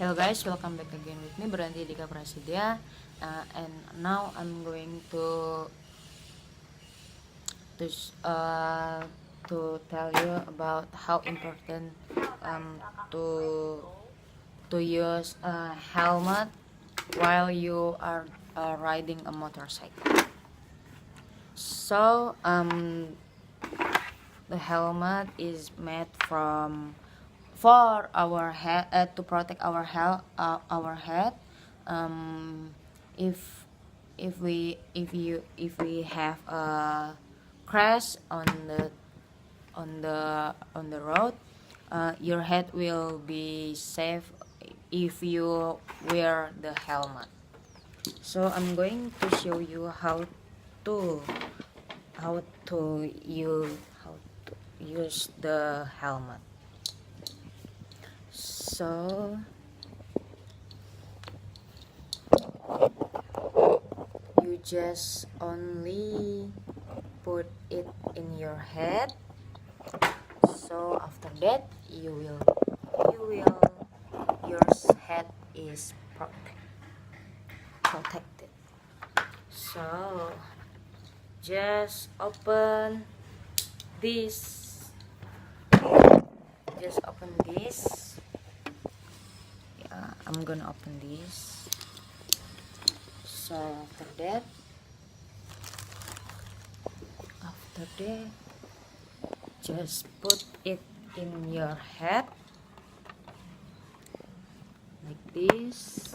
Hello guys, welcome back again with me Berhenti Dika Prasidya, and now I'm going to uh, to tell you about how important to use a helmet while you are riding a motorcycle. So the helmet is made for our head, to protect our head. um, if we have a crash on the road, your head will be safe if you wear the helmet. So I'm going to show you to how to use the helmet. So you just only put it in your head. So after that your head is protected. So just open this. Yeah, I'm gonna open this. So after that just put it in your head like this.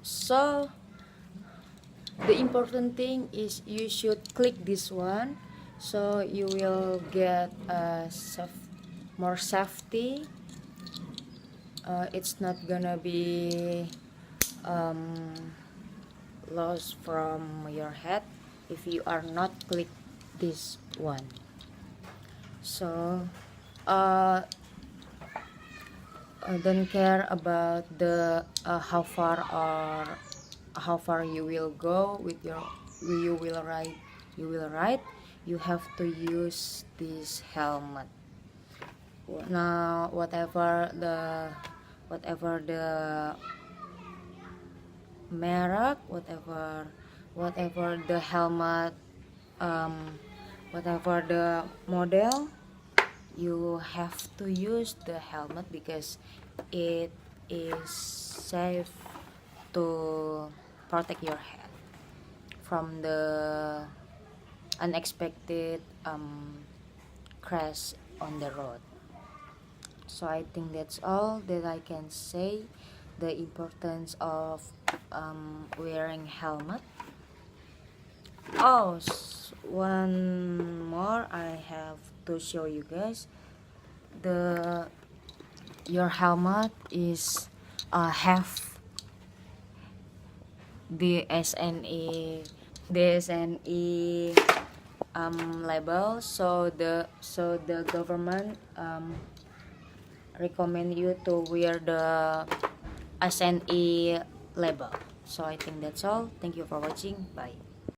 So the important thing is you should click this one, so you will get more safety. It's not gonna be lost from your head if you are not click this one. So don't care about the how far you will go with you will ride. You have to use this helmet. Now whatever the merek, whatever the helmet, whatever the model, you have to use the helmet because it is safe to protect your head from the unexpected crash on the road. So I think that's all that I can say, the importance of wearing helmet. One more I have to show you guys. Your helmet is have the SNE label, so the government recommend you to wear the SNE label. So I think that's all. Thank you for watching. Bye.